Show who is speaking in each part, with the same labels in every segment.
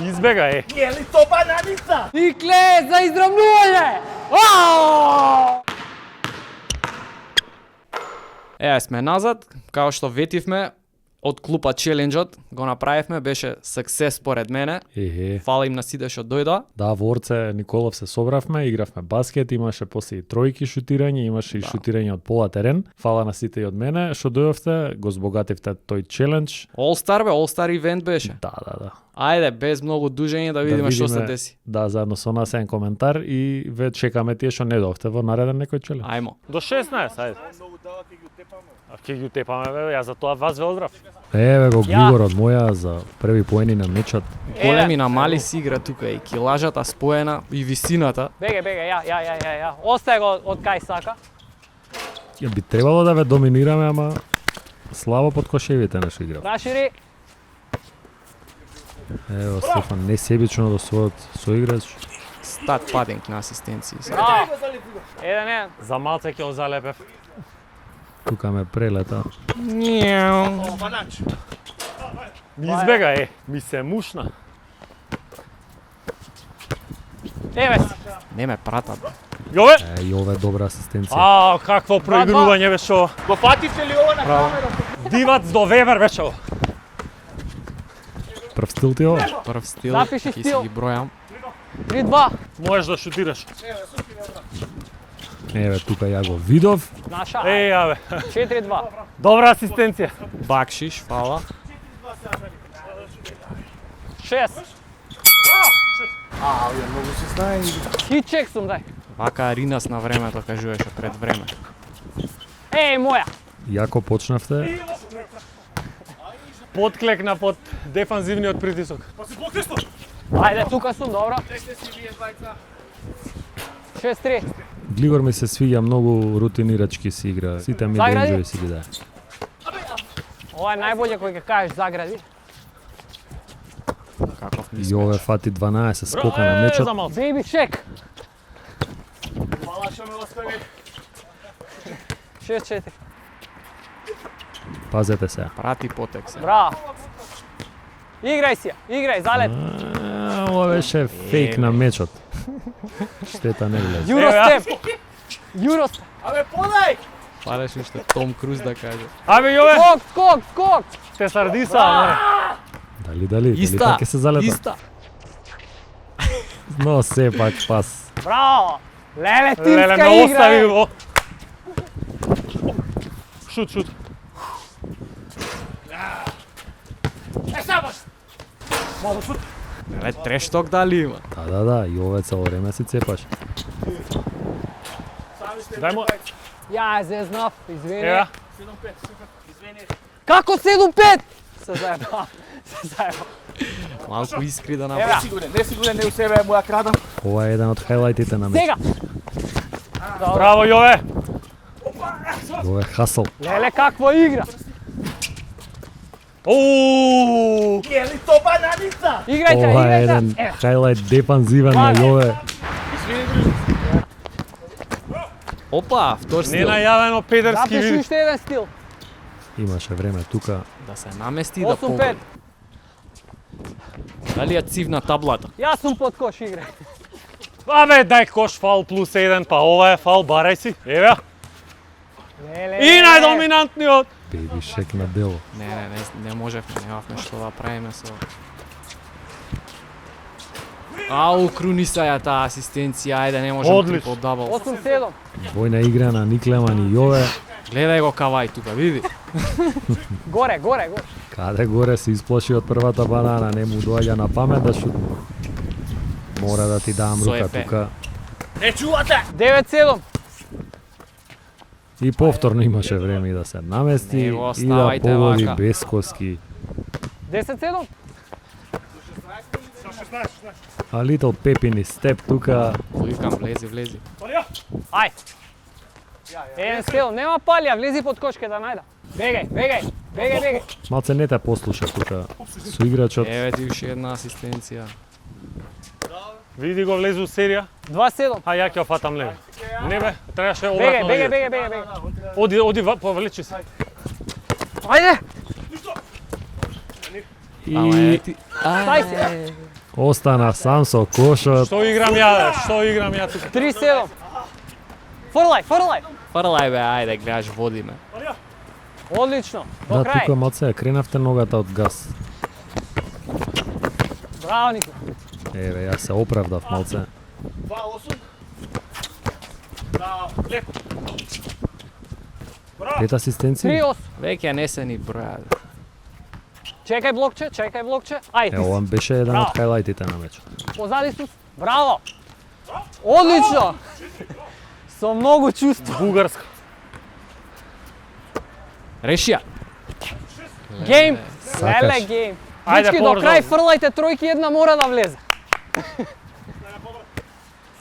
Speaker 1: Избега е.
Speaker 2: Je li to bananica?
Speaker 3: Ikle za izravnjuje!
Speaker 4: Еа сме назад, као што ветивме, од клупа челенџот го направивме, беше суксес според мене. Фала им на сите што дојдоа.
Speaker 1: Да, во Орце Николов се собравме, игравме баскет, имаше после и тројки шутирање, имаше и шутирање од пола терен. Фала на сите и од мене што дојдовте, го збогативте тој челендж.
Speaker 4: All Star бе, All Star ивент беше.
Speaker 1: Да.
Speaker 4: Ајде, без многу дужење да видиме што се деси.
Speaker 1: Да, заедно со нас еден коментар и ве чекаме тие што не дојдовте во нареден некој челендж.
Speaker 4: Ајмо.
Speaker 1: До 16, ајде. А ќе ги тепаме, бе, ја за тоа вас ве одбрав. Еве го Григорот моја за први поени на мечот.
Speaker 4: Големи на мали си игра тука и килажата споена и висината.
Speaker 3: Беге, ја. Остај го од кај сака.
Speaker 1: Ја би требало да ве доминираме, ама слабо под кошевите нешто игра.
Speaker 3: Рашири.
Speaker 1: Ево Стефан несебично до својот соиграч.
Speaker 4: Стат падинг на асистенции.
Speaker 3: Браво. 1-1.
Speaker 1: За малце ќе го залепев. Тука ме прелета. Ми избега е, ми се мушна.
Speaker 3: Еве си.
Speaker 4: Не ме пратат.
Speaker 1: Јове!
Speaker 2: Јове добра асистенција.
Speaker 1: Какво проигрување беше ово.
Speaker 2: Го фатите ли ова на камера?
Speaker 1: Дивац до Вебер беше ово.
Speaker 2: Прв стил ти ова?
Speaker 4: Прв стил,
Speaker 3: Запиши
Speaker 4: ќе си
Speaker 3: стил.
Speaker 4: ги бројам.
Speaker 3: 3-2.
Speaker 1: Можеш да шутираш.
Speaker 2: Еве тука ја го видов.
Speaker 3: Наша.
Speaker 1: Јаве.
Speaker 3: 4-2.
Speaker 1: Добра асистенција.
Speaker 4: Бакшиш, фала.
Speaker 3: 6.
Speaker 2: Ја многу се знае.
Speaker 3: Хитчек сум дај.
Speaker 4: Вака Ринас на времето кажуваше пред време.
Speaker 3: Еј, моја.
Speaker 2: Јако почнавте.
Speaker 1: Подклекна под дефанзивниот притисок.
Speaker 3: Ајде, тука сум, добро. 6-3.
Speaker 2: Глигор ми се свиѓа многу рутинирачки си игра. Сите ми
Speaker 3: Загради?
Speaker 2: денџови си ги дае.
Speaker 3: Ова е најбоље кој ќе кажеш загради.
Speaker 4: Каков ми
Speaker 2: Јове фати 12 скока на мечот.
Speaker 3: Бейби шек. 6-4.
Speaker 2: Пазете се.
Speaker 4: прати потек се.
Speaker 3: Браво. Играј си ја, играј, залет.
Speaker 2: Ова беше фейк на мечот. Штета не влезе.
Speaker 3: Юростеп. Юростеп.
Speaker 4: Пареш уште Том Круз да каже.
Speaker 1: Абе Јове,
Speaker 3: Скок.
Speaker 1: те сардиса, море.
Speaker 2: Дали
Speaker 4: Иста,
Speaker 2: така ќе се залета?
Speaker 4: иста.
Speaker 2: Но сепак пас.
Speaker 3: Браво. Леле,
Speaker 1: Леле,
Speaker 3: тимска
Speaker 1: ме остави
Speaker 3: игра.
Speaker 1: во. Шут.
Speaker 4: Ле, трешток дали има?
Speaker 2: Да, Јове цело време си цепаш.
Speaker 1: Дај му.
Speaker 3: Ја зезнав, извини.
Speaker 1: Ева.
Speaker 3: Како 7-5? Се заеба.
Speaker 4: Малку искри да направи.
Speaker 3: Ева,
Speaker 2: Несигурен не у себе моја крада. Ова е еден од хајлајтите на мечот.
Speaker 3: сега.
Speaker 1: Браво Јове.
Speaker 2: Ова е хасл.
Speaker 3: Леле, каква игра.
Speaker 1: Оу!
Speaker 3: Играјте,
Speaker 2: Ова е еден
Speaker 3: играјте. Ева,
Speaker 2: хајлајт дефанзивен на Јове.
Speaker 4: Опа, втор стил.
Speaker 1: Ненајавено педерски
Speaker 3: запиши
Speaker 1: вид.
Speaker 3: уште еден стил.
Speaker 2: Имаше време тука.
Speaker 4: Да се намести и да
Speaker 3: 8-5.
Speaker 4: погоди. Дали ја цивна таблата?
Speaker 3: Јас сум под кош, играј.
Speaker 1: Абе, дај кош фал плюс 1, па ова е фал, барај си. Еве.
Speaker 3: Леле.
Speaker 1: И најдоминантниот.
Speaker 2: Беби шек на дело.
Speaker 4: Не можевме, немавме што да правиме со... Ау, круниса ја таа асистенција, ајде, не можем
Speaker 1: Одлично.
Speaker 4: трипл дабл.
Speaker 3: 8-7.
Speaker 2: Војна игра на Никлеман и Јове.
Speaker 4: Гледај го Кавај тука, види.
Speaker 3: Горе.
Speaker 2: Каде горе се исплаши од првата банана, не му доаѓа на памет да шутне. Мора да ти дам
Speaker 4: Со
Speaker 2: рука
Speaker 4: епе.
Speaker 2: тука.
Speaker 3: 9-7.
Speaker 2: И повторно имаше време и да се намести
Speaker 4: Не го
Speaker 2: и да
Speaker 4: оставајте
Speaker 2: погоди
Speaker 4: вака.
Speaker 2: без коски.
Speaker 3: 10-7.
Speaker 2: А Little Pepini степ тука.
Speaker 4: Викам, влези.
Speaker 3: Ај. Еден стил, нема палија, влези под кошке да најда. Бегај.
Speaker 2: Малце не те послуша тука соиграчот.
Speaker 4: Еве ти уште една асистенција.
Speaker 1: Види го влезу у серија.
Speaker 3: 2-7.
Speaker 1: А ја ќе ја фатам леве. Не бе, требаше обратно.
Speaker 3: Бегај.
Speaker 1: Оди, повлечи се.
Speaker 3: Ајде.
Speaker 1: И
Speaker 3: Стај се.
Speaker 2: остана сам со кошот.
Speaker 1: што играм ја? Што играм ја тука?
Speaker 3: 3-7. Фрлај, фрлај.
Speaker 4: Фрлај бе, ајде, гледаш, води ме.
Speaker 3: Одлично. До
Speaker 2: Да,
Speaker 3: крај.
Speaker 2: тука малце кренавте ногата од газ.
Speaker 3: Браво, Нико.
Speaker 2: Еве, јас се оправдав малце.
Speaker 1: 2-8. Да, леко.
Speaker 2: 5 асистенции.
Speaker 3: 3-8.
Speaker 4: Веќе не се ни броја.
Speaker 3: Чекај блокче, чекај блокче. Ајде,
Speaker 2: Е,
Speaker 3: ти си.
Speaker 2: ова беше еден
Speaker 3: Браво.
Speaker 2: од хајлајтите на мечот.
Speaker 3: Позади сус. Браво. Одлично. Со многу чувство.
Speaker 1: Бугарска.
Speaker 4: Решија.
Speaker 3: Гейм.
Speaker 2: Сакаш.
Speaker 3: Леле гейм.
Speaker 1: Ајде,
Speaker 3: Дечки, до
Speaker 1: побрзо.
Speaker 3: крај фрлајте тројки, една мора да влезе.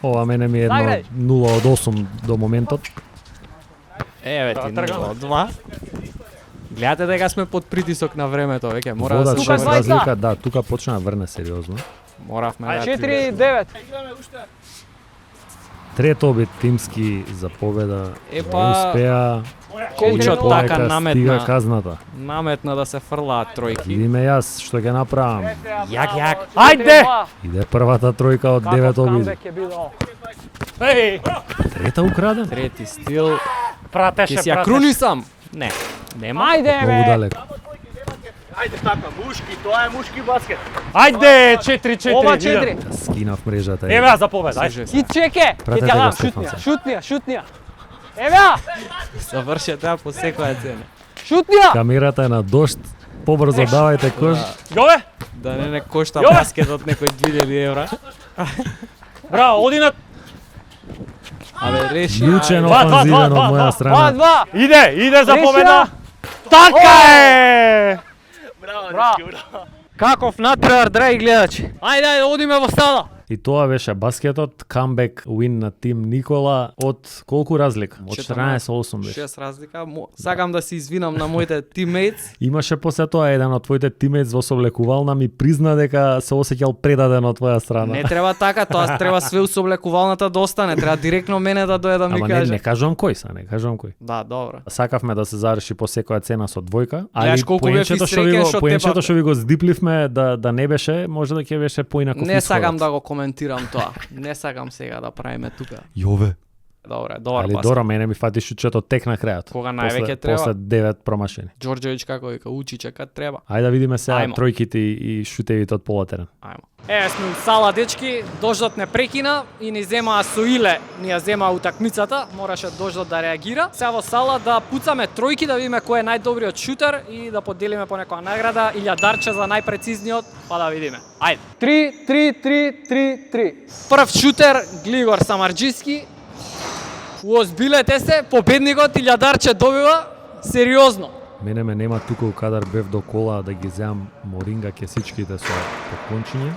Speaker 2: Ова мене ми е едно
Speaker 3: Загради.
Speaker 2: 0 од 8 до моментот.
Speaker 4: Еве ти
Speaker 1: тргам.
Speaker 4: 0-2. Гледате дека сме под притисок на времето, веќе мора
Speaker 2: Вода
Speaker 4: да се
Speaker 3: Тука
Speaker 2: 6
Speaker 3: двајца.
Speaker 2: разлика, да, тука почна да врне сериозно.
Speaker 4: моравме да
Speaker 3: 4-9.
Speaker 2: Трет обид тимски за победа.
Speaker 4: Епа,
Speaker 2: Не успеа.
Speaker 4: коучот
Speaker 3: Четири
Speaker 4: така
Speaker 2: Повека
Speaker 4: наметна.
Speaker 2: Стига казната.
Speaker 4: наметна да се фрлаат тројки.
Speaker 2: Видиме јас што ќе направам.
Speaker 4: Јак.
Speaker 1: Ајде!
Speaker 2: Иде првата тројка од 9 обиди.
Speaker 3: камбек е бидо.
Speaker 1: Еј,
Speaker 2: Трета украден.
Speaker 4: Трети стил.
Speaker 1: пратеше,
Speaker 4: Ќе си ја
Speaker 1: пратеше.
Speaker 4: крунисам? Не. Нема.
Speaker 3: Ајде,
Speaker 2: Многу
Speaker 3: бе.
Speaker 2: далеко.
Speaker 5: Ајде така, мушки, тоа е мушки баскет.
Speaker 1: Ајде, 4-4.
Speaker 3: Ова
Speaker 1: идем.
Speaker 3: 4.
Speaker 2: Скинав мрежата.
Speaker 1: Еве ја за победа, ајде.
Speaker 4: Служи се.
Speaker 3: Хит чеке. Ќе
Speaker 2: Пратете
Speaker 3: ти ја
Speaker 2: го,
Speaker 3: дам,
Speaker 2: Стефанце.
Speaker 3: шутнија, шутнија, шутнија. Еве ја,
Speaker 4: Заврши тоа по секоја цена.
Speaker 3: шутнија.
Speaker 2: Камерата е на дошт. Побрзо давајте кош.
Speaker 1: Јове,
Speaker 4: Да не кошта
Speaker 1: Јове!
Speaker 4: баскетот некој 2000 евра.
Speaker 1: браво, оди на...
Speaker 4: Абе, реши.
Speaker 2: Јучен
Speaker 1: Два, два,
Speaker 2: офанзивен
Speaker 1: два,
Speaker 2: од моја
Speaker 1: два.
Speaker 2: страна.
Speaker 3: 2-2.
Speaker 1: Иде за
Speaker 3: Решија.
Speaker 1: победа. Така е!
Speaker 5: Браво,
Speaker 3: Браво.
Speaker 5: дечки, браво.
Speaker 3: Каков надпревар, драги гледачи. Ајде, одиме во стада.
Speaker 2: И тоа беше баскетот, камбек уин на тим Никола од колку разлика? Од 14-8 беше.
Speaker 4: 6 разлика. Сакам да се извинам на моите тиммейтс.
Speaker 2: Имаше после тоа еден од твоите тимејтс во соблекувална ми призна дека се осеќал предаден од твоја страна.
Speaker 4: Не треба така, тоа треба све усоблекувалната да остане, треба директно мене да дојде да ми
Speaker 2: Ама не,
Speaker 4: каже.
Speaker 2: не кажувам кој са, не кажувам кој.
Speaker 4: Да, добро.
Speaker 2: Сакавме да се заврши по секоја цена со двојка, али
Speaker 4: Гледаш колку бев
Speaker 2: поенчето што ви
Speaker 4: среќен
Speaker 2: го
Speaker 4: што
Speaker 2: поенчето
Speaker 4: тебе-
Speaker 2: што ви го здипливме да не беше, може да ќе беше поинаков
Speaker 4: Не сакам
Speaker 2: исходот.
Speaker 4: да го коментирам тоа. Не сакам сега да правиме тука.
Speaker 2: Јове.
Speaker 4: Добре, добар
Speaker 2: Али
Speaker 4: баскет.
Speaker 2: добро, мене ми фати шутчето тек на крајот.
Speaker 4: Кога највеќе
Speaker 2: После-
Speaker 4: треба.
Speaker 2: После 9 промашени.
Speaker 4: Ѓорѓевиќ како вика, учи чека треба.
Speaker 2: Ајде да видиме сега
Speaker 4: Ајмо.
Speaker 2: тројките и шутевите од полатерен.
Speaker 4: Ајмо. Еве сме у сала, дечки, дождот не прекина и ни земаа со иле, ни ја земаа утакмицата, мораше дождот да реагира. Сега во сала да пуцаме тројки, да видиме кој е најдобриот шутер и да поделиме по некоја награда или дарче за најпрецизниот, па да видиме. Ајде.
Speaker 3: 3-3-3-3-3.
Speaker 4: Прв шутер Глигор Самарџиски. Уозбилете се, победникот илјадарче добива сериозно.
Speaker 2: Мене ме нема тука у кадар бев до кола да ги земам моринга кесичките со поклончиње.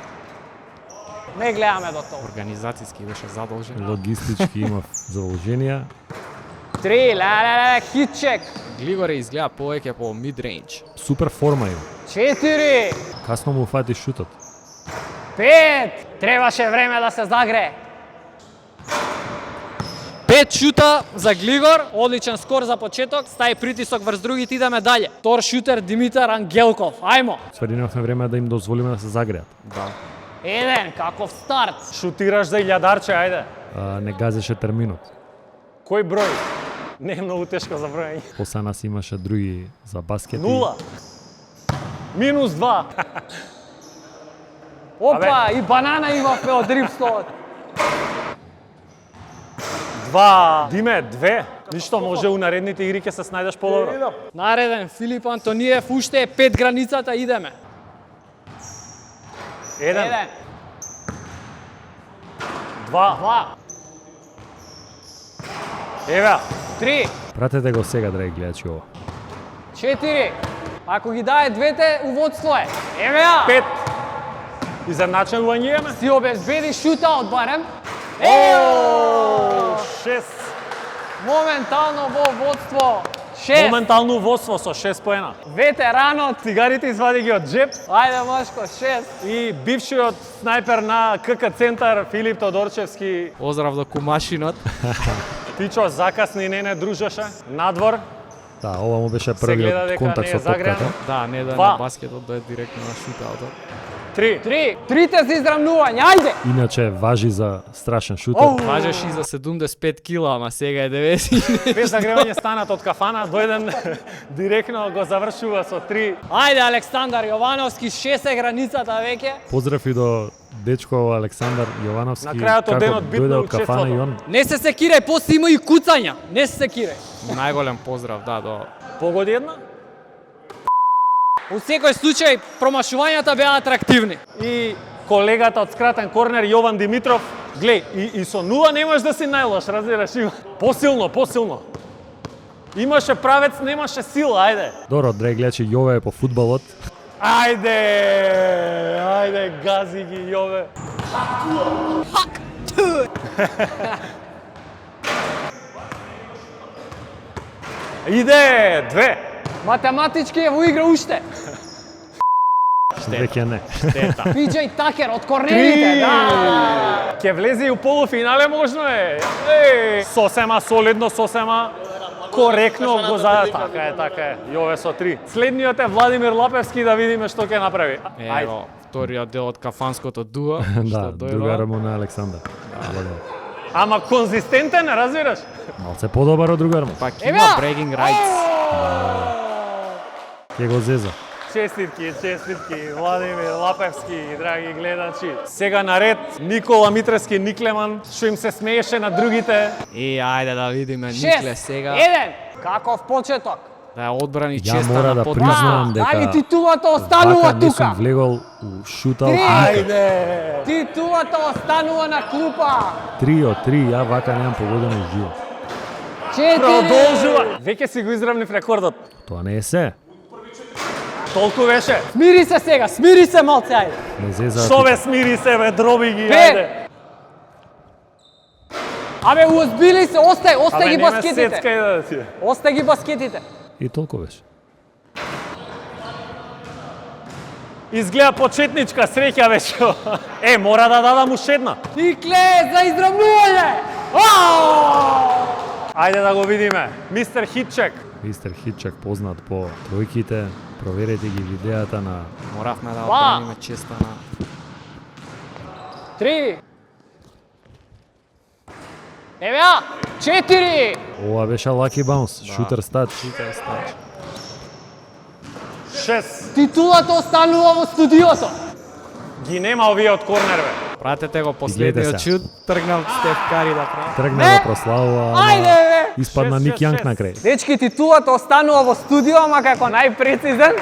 Speaker 3: Не гледаме до тоа.
Speaker 4: Организацијски беше задолжен.
Speaker 2: Логистички имав задолженија.
Speaker 3: 3, леле, хитчек.
Speaker 4: Глигор изгледа повеќе по мид-рейндж.
Speaker 2: Супер форма има.
Speaker 3: 4,
Speaker 2: Касно му фати шутот.
Speaker 3: 5. Требаше време да се загрее.
Speaker 4: 5 шута за Глигор, одличен скор за почеток, стаи притисок врз другите, идеме дале. Втор шутер Димитар Ангелков, ајмо.
Speaker 2: Сваринавме време да им дозволиме да се загреат.
Speaker 4: Да.
Speaker 3: Еден, каков старт.
Speaker 1: Шутираш за илјадарче, ајде.
Speaker 2: Не газеше терминот.
Speaker 1: Кој број? Не е многу тешко за бројање.
Speaker 2: После нас имаше други за баскет.
Speaker 1: Нула. Минус 2.
Speaker 3: Опа, и банана имавме од дрипстолот.
Speaker 1: 2. Диме, 2. Ништо, може у наредните игри ќе се снајдеш подобро.
Speaker 3: Нареден, Филип Антониев, уште е 5 границата, идеме.
Speaker 1: 1.
Speaker 3: 1,
Speaker 1: 2.
Speaker 3: 2,
Speaker 1: Еве,
Speaker 3: 3,
Speaker 2: Пратете го сега, драги гледачи, ова.
Speaker 3: 4. Ако ги даде двете, у водство е. Еве ја.
Speaker 1: 5. Изедначување имаме.
Speaker 3: Си обезбеди шута од барем.
Speaker 1: 6.
Speaker 3: Моментално во водство. 6.
Speaker 1: Моментално водство со 6 поена.
Speaker 3: Ветеранот.
Speaker 1: Цигарите извади ги од джеп
Speaker 3: Ајде, Машко, 6.
Speaker 1: и бившиот снајпер на КК Центар Филип Тодорчевски.
Speaker 4: Поздрав до кумашинот.
Speaker 1: Тичо закасни и не дружеше. Надвор.
Speaker 2: Да, ова му беше
Speaker 3: Се
Speaker 2: првиот
Speaker 3: гледа дека
Speaker 2: контакт
Speaker 3: не
Speaker 2: со
Speaker 3: е загреано.
Speaker 2: топката.
Speaker 4: Да, не да е
Speaker 3: Два.
Speaker 4: на баскетот, да е директно на шутаутот.
Speaker 3: 3.
Speaker 4: 3.
Speaker 3: Трите за изравнување, ајде!
Speaker 2: Иначе важи за страшен шутер.
Speaker 4: Важеш и за 75 кила, ама сега е 90.
Speaker 3: Без загревање станат од кафана, дојден директно го завршува со 3.
Speaker 4: Ајде, Александар Јовановски, 6 е границата веќе.
Speaker 2: Поздрав и до дечко Александар Јовановски.
Speaker 3: На крајот од денот битно
Speaker 2: дојде од кафана
Speaker 3: учеството.
Speaker 2: и он.
Speaker 4: Не се секирај, после има и куцања. Не се секирај. Најголем поздрав, да, до...
Speaker 3: Погоди една.
Speaker 4: У секој случај, промашувањата беа атрактивни.
Speaker 3: И колегата од скратен корнер Јован Димитров, глеј, и со нула не можеш да си најлош, разбираш, има. Посилно, посилно. Имаше правец, немаше сила, ајде.
Speaker 2: Добро, драги гледачи, Јове е по фудбалот.
Speaker 3: Ајде, ајде, гази ги, Јове. Иде, 2.
Speaker 4: Математички е во игра уште.
Speaker 2: Веќе не.
Speaker 4: Пиџеј Такер од корнерите, да.
Speaker 3: Ке влезе и у полуфинале можно е. Сосема солидно, сосема коректно го зададе. Така е. Јове со 3. Следниот е Владимир Лапевски, да видиме што ќе направи.
Speaker 4: Ево, вториот дел од кафанското дуа.
Speaker 2: Да,
Speaker 4: што дојдува.
Speaker 2: другар му на Александар.
Speaker 3: Ама конзистентен, разбираш?
Speaker 2: Малце подобар од другар му.
Speaker 4: Пак има bragging rights.
Speaker 2: Ке го зеза.
Speaker 3: Честитки, Владимир Лапевски, драги гледачи. Сега наред Никола Митрески Никлеман, што им се смееше на другите.
Speaker 4: И ајде да видиме Никле сега.
Speaker 3: 1. Каков почеток.
Speaker 4: Да ја одбрани
Speaker 2: Ја
Speaker 4: честа
Speaker 2: мора
Speaker 4: на
Speaker 2: да
Speaker 4: подкаст.
Speaker 2: признам
Speaker 3: Дали
Speaker 2: дека
Speaker 3: титулата останува
Speaker 2: вака не сум
Speaker 3: тука?
Speaker 2: влегол у шутаут никак.
Speaker 3: Ајде! Титулата останува на клупа.
Speaker 2: 3 од 3, ја вака немам погодено живо.
Speaker 3: 4. Продолжува. Веќе си го изравнив рекордот.
Speaker 2: Тоа не е се.
Speaker 3: Толку беше.
Speaker 4: Смири се сега, смири се малце, ајде.
Speaker 2: Не зеза.
Speaker 3: Што бе смири себе, дроби ги,
Speaker 4: Пет.
Speaker 3: ајде.
Speaker 4: Абе, уозбили се, остай
Speaker 3: Абе,
Speaker 4: ги
Speaker 3: нема
Speaker 4: баскетите.
Speaker 3: сецка и да ти.
Speaker 4: Остай ги баскетите.
Speaker 2: И толку беше.
Speaker 3: Изгледа почетничка среќа беше. Мора да дадам уште една.
Speaker 4: Никле, за изравнување.
Speaker 3: Ајде да го видиме. Мистер Хитчек.
Speaker 2: Мистер Хитчак познат по тројките. Проверете ги видеата на
Speaker 4: Моравме да
Speaker 3: Два.
Speaker 4: одбраниме честа на...
Speaker 3: 3. Евеа, 4.
Speaker 2: ова беше лаки баунс, шутер стач.
Speaker 3: 6.
Speaker 4: Титулата останува во студиото.
Speaker 3: Ги нема овие од корнер, бе.
Speaker 4: Пратете го
Speaker 2: Гледате
Speaker 4: последниот
Speaker 2: се.
Speaker 4: шут, тргнал Стеф Кари да прави.
Speaker 2: Тргна да прославува,
Speaker 4: Ајде,
Speaker 2: ама
Speaker 4: бе!
Speaker 2: испадна
Speaker 3: Шест,
Speaker 2: Ник
Speaker 3: шест,
Speaker 2: Јанг
Speaker 3: шест.
Speaker 2: на крај.
Speaker 4: Дечки, титулата останува во студио, ама како најпрецизен.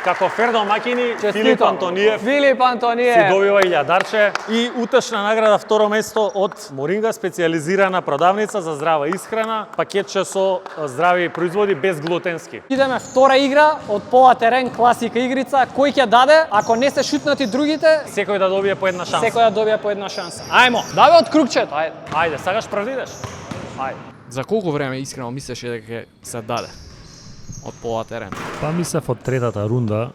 Speaker 3: Како Фердо Макини, Филип Антониев
Speaker 4: Филип
Speaker 3: си
Speaker 4: Антониев.
Speaker 3: добива илјадарче и утешна награда второ место од Моринга, специјализирана продавница за здрава исхрана, пакетче со здрави производи без глутенски.
Speaker 4: Идеме втора игра од пола терен, класика игрица. Кој ќе даде, ако не се шутнати другите,
Speaker 3: Секој да добие по една шанса.
Speaker 4: секој да добија по една шанса. Ајмо, даве од кругчето, ајде.
Speaker 3: Ајде, сакаш прв да идеш? Ајде.
Speaker 4: За колку време искрено мислеше дека ќе се даде од пола терен?
Speaker 2: Па мислев од третата рунда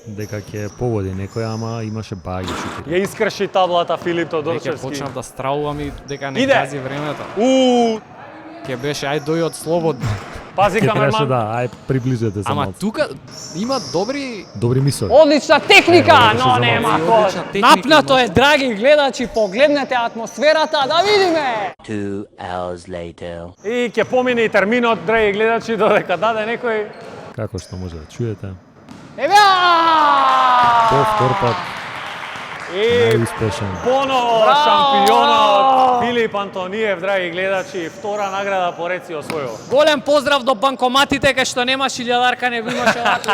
Speaker 2: дека ќе погоди некој, ама имаше баги шутери.
Speaker 3: Ја искрши таблата Филип
Speaker 4: Веќе
Speaker 3: Тодорчевски.
Speaker 4: почнав да страувам и дека не
Speaker 3: Иде.
Speaker 4: гази времето. Ќе беше ај дој од слободно.
Speaker 3: Пази
Speaker 2: Ќе требаше
Speaker 3: камерман.
Speaker 2: да, ај приближете се
Speaker 4: Ама
Speaker 2: малку.
Speaker 4: тука има добри
Speaker 2: Добри мисови.
Speaker 4: Одлична техника,
Speaker 2: Ево,
Speaker 4: но
Speaker 2: беше
Speaker 4: нема
Speaker 2: за
Speaker 4: кој.
Speaker 2: малку.
Speaker 4: Напнато е, драги гледачи, погледнете атмосферата, да видиме.
Speaker 6: 2 hours later.
Speaker 3: И ќе помине и терминот, драги гледачи, додека даде некој.
Speaker 2: Како што може да чуете.
Speaker 4: Евеа!
Speaker 2: Втор пат
Speaker 3: И
Speaker 2: најуспешен.
Speaker 3: поново шампионот Филип Антониев, драги гледачи, втора награда по реци освоил.
Speaker 4: Голем поздрав до банкоматите, кај што немаш илјадарка, не го имаше ваку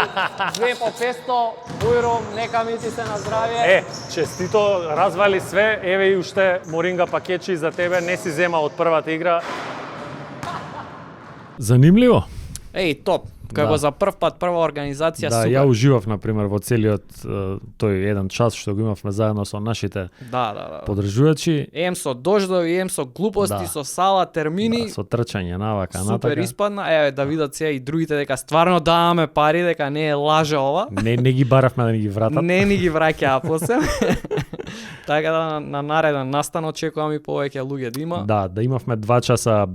Speaker 4: 2 по 500, бујром, нека ми ти се на здравје.
Speaker 3: Честито, развали све, еве и уште Моринга пакетчи за тебе, не си зема од првата игра.
Speaker 2: Занимливо.
Speaker 4: Еј, топ. Како
Speaker 2: Да.
Speaker 4: за прв пат прва организација,
Speaker 2: Да,
Speaker 4: супер.
Speaker 2: ја уживав на пример во целиот тој еден час што го имавме заедно со нашите
Speaker 4: Да.
Speaker 2: поддржувачи,
Speaker 4: Ем со дождови, ем со глупости,
Speaker 2: Да.
Speaker 4: со сала, термини.
Speaker 2: да, со трчање навака
Speaker 4: Супер
Speaker 2: натака.
Speaker 4: испадна. Еве да видат сега и другите дека стварно даваме пари, дека не е лажа ова.
Speaker 2: Не ги баравме да ни ги вратат.
Speaker 4: Не ни ги враќаа после. Така да на нареден настан очекувам и повеќе луѓе да има.
Speaker 1: Да имавме 2 часа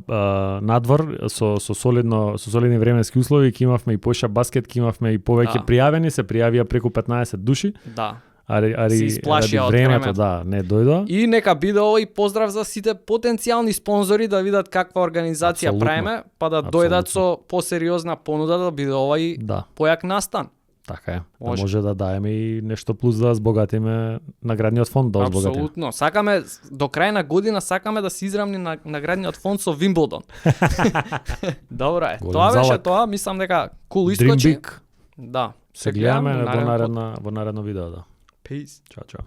Speaker 1: надвор со солидни временски услови, ќе имавме и поша баскет, ќе имавме и повеќе пријавени, се пријавија преку 15 души.
Speaker 4: Да.
Speaker 1: Ари
Speaker 4: Се исплашија од времето.
Speaker 1: Да, не дојдоа.
Speaker 4: И нека биде овој поздрав за сите потенцијални спонзори да видат каква организација
Speaker 1: Апсолутно.
Speaker 4: правиме, па да дојдат со посериозна понуда да биде овој појак настан.
Speaker 1: Така е. Да може да даеме и нешто плюс да збогатиме наградниот фонд, да збогатиме.
Speaker 4: Апсолутно. Сакаме до крај на година сакаме да се изравни на наградниот фонд со Вимблдон. Добро е.
Speaker 1: Голем
Speaker 4: Тоа беше
Speaker 1: залак.
Speaker 4: тоа, мислам дека кул
Speaker 1: Dream
Speaker 4: искочи.
Speaker 1: big.
Speaker 4: Да.
Speaker 1: Се гледаме во наредно видео, да.
Speaker 4: Peace.
Speaker 1: Чао, чао.